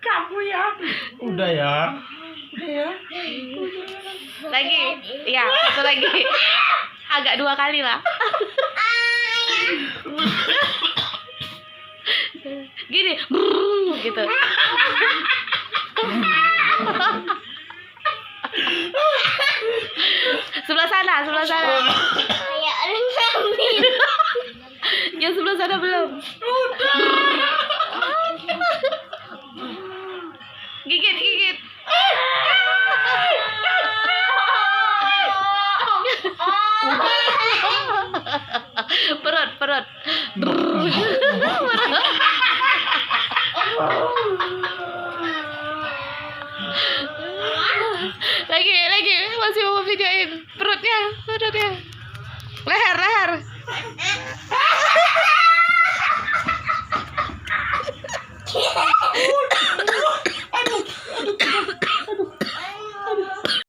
Kamu ya. Udah ya. Lagi, ya satu lagi. Agak 2 kali lah. Gini, gitu. Sebelah sana. Kayak orang hamil. Yang sebelah sana belum. Gigit. Perut. Lagi, masih mau videoin perutnya. Leher.